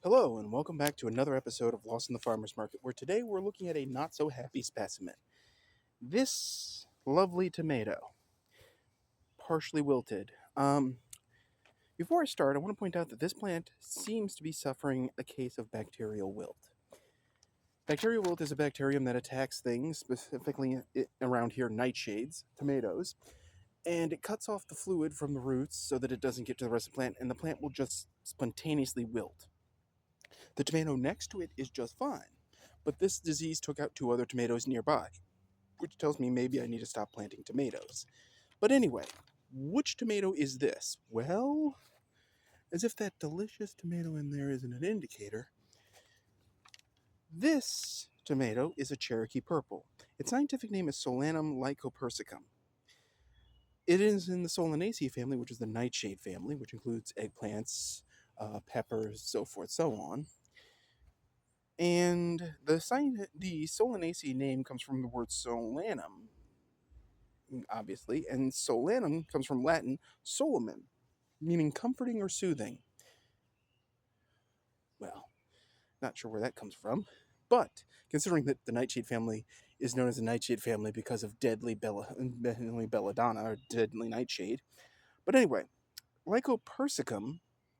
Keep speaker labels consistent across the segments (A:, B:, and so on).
A: Hello, and welcome back to another episode of Lost in the Farmer's Market, where today we're looking at a not-so-happy specimen. This lovely tomato, partially wilted. Before I start, I want to point out that this plant seems to be suffering a case of bacterial wilt. Bacterial wilt is a bacterium that attacks things, specifically around here, nightshades, tomatoes, and it cuts off the fluid from the roots so that it doesn't get to the rest of the plant, and the plant will just spontaneously wilt. The tomato next to it is just fine, but this disease took out two other tomatoes nearby, which tells me maybe I need to stop planting tomatoes. But anyway, which tomato is this? Well, as if that delicious tomato in there isn't an indicator, this tomato is a Cherokee Purple. Its scientific name is Solanum lycopersicon. It is in the Solanaceae family, which is the nightshade family, which includes eggplants, peppers, so forth, so on. And the Solanaceae name comes from the word solanum, obviously, and solanum comes from Latin solum, meaning comforting or soothing. Well, not sure where that comes from, but considering that the nightshade family is known as the nightshade family because of deadly belladonna, or deadly nightshade. But anyway, lycopersicum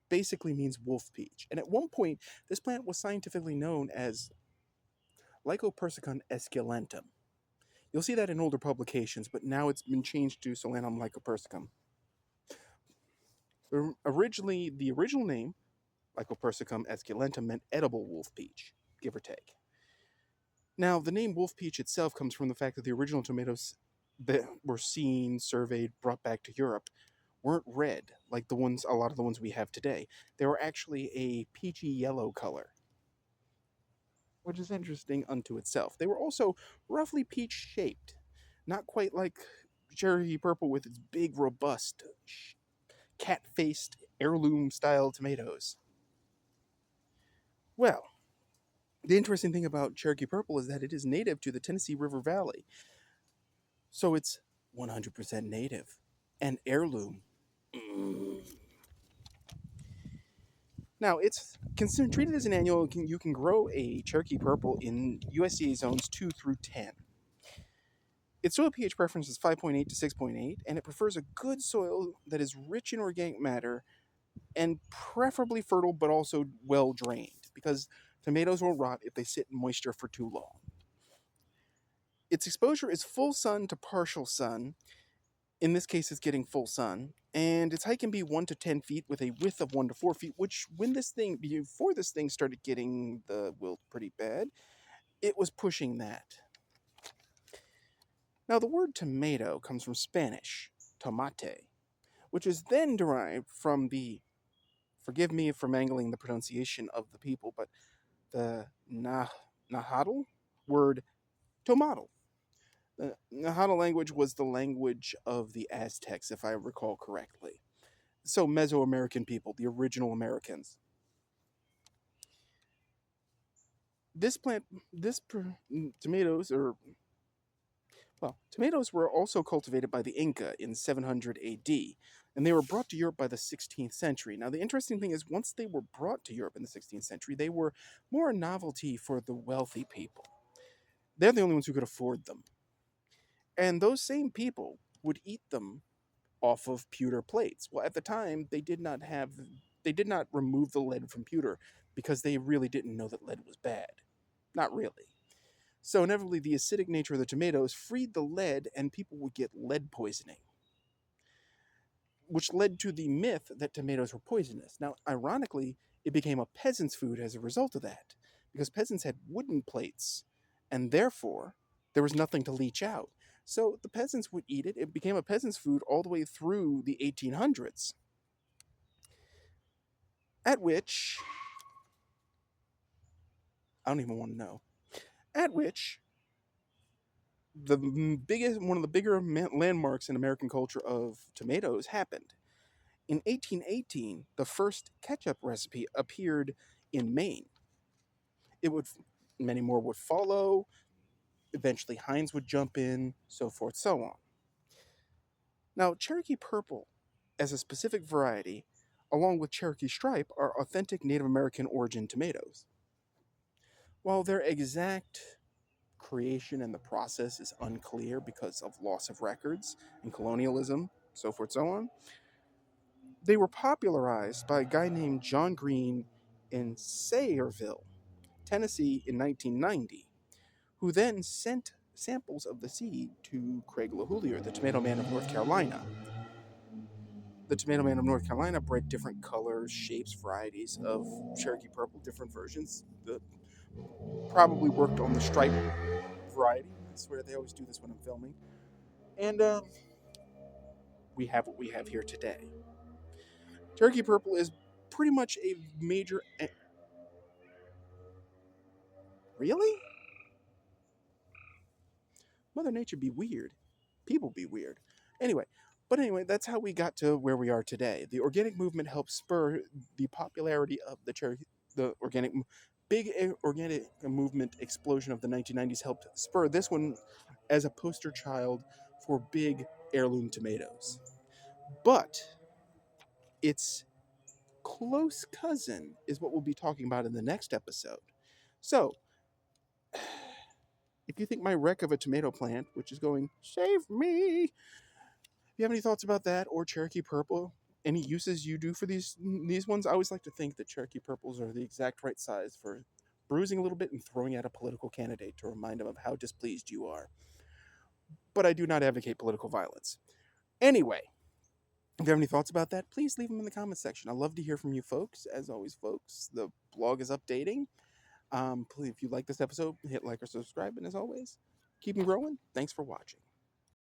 A: basically means wolf peach, and at one point, this plant was scientifically known as Lycopersicon esculentum. You'll see that in older publications, but now it's been changed to Solanum lycopersicum. Originally, the original name, Lycopersicum esculentum, meant edible wolf peach, give or take. Now, the name wolf peach itself comes from the fact that the original tomatoes that were seen, surveyed, brought back to Europe weren't red like a lot of the ones we have today. They were actually a peachy yellow color, which is interesting unto itself. They were also roughly peach shaped, not quite like Cherokee Purple with its big, robust, cat faced, heirloom style tomatoes. Well, the interesting thing about Cherokee Purple is that it is native to the Tennessee River Valley. So it's 100% native and heirloom. Now, it's considered treated as an annual. You can grow a Cherokee Purple in USDA zones 2 through 10. Its soil pH preference is 5.8 to 6.8, and it prefers a good soil that is rich in organic matter and preferably fertile but also well drained, because tomatoes will rot if they sit in moisture for too long. Its exposure is full sun to partial sun. In this case, it's getting full sun, and its height can be 1 to 10 feet with a width of 1 to 4 feet, which before this thing started getting the wilt pretty bad, it was pushing that. Now, the word tomato comes from Spanish, tomate, which is then derived from the, forgive me for mangling the pronunciation of the people, but the Nahuatl word tomato. The Nahuatl language was the language of the Aztecs, if I recall correctly. So Mesoamerican people, the original Americans. Tomatoes are tomatoes were also cultivated by the Inca in 700 AD, and they were brought to Europe by the 16th century. Now, the interesting thing is, once they were brought to Europe in the 16th century, they were more a novelty for the wealthy people. They're the only ones who could afford them. And those same people would eat them off of pewter plates. Well, at the time, they did not remove the lead from pewter because they really didn't know that lead was bad. Not really. So inevitably, the acidic nature of the tomatoes freed the lead, and people would get lead poisoning, which led to the myth that tomatoes were poisonous. Now, ironically, it became a peasant's food as a result of that, because peasants had wooden plates, and therefore, there was nothing to leach out. So the peasants would eat it. It became a peasant's food all the way through the 1800s. At which, I don't even want to know. At which, one of the bigger landmarks in American culture of tomatoes happened. In 1818, the first ketchup recipe appeared in Maine. Many more would follow. Eventually, Heinz would jump in, so forth, so on. Now, Cherokee Purple, as a specific variety, along with Cherokee Stripe, are authentic Native American origin tomatoes. While their exact creation and the process is unclear because of loss of records and colonialism, so forth, so on, they were popularized by a guy named John Green in Sevierville, Tennessee in 1990, who then sent samples of the seed to Craig LeHoullier, the tomato man of North Carolina. The tomato man of North Carolina bred different colors, shapes, varieties of Cherokee Purple, different versions. Probably worked on the stripe variety. I swear they always do this when I'm filming. And we have what we have here today. Cherokee Purple is pretty much a major. Really? Mother Nature be weird. People be weird. Anyway, that's how we got to where we are today. The organic movement helped spur the popularity of the Cherokee. The organic movement explosion of the 1990s helped spur this one as a poster child for big heirloom tomatoes. But its close cousin is what we'll be talking about in the next episode. So, if you think my wreck of a tomato plant, which is going, save me, if you have any thoughts about that or Cherokee Purple, any uses you do for these ones, I always like to think that Cherokee Purples are the exact right size for bruising a little bit and throwing at a political candidate to remind them of how displeased you are. But I do not advocate political violence. Anyway, if you have any thoughts about that, please leave them in the comments section. I love to hear from you folks. As always, folks, the blog is updating. Please, if you like this episode, hit like or subscribe. And as always, keep them growing. Thanks for watching.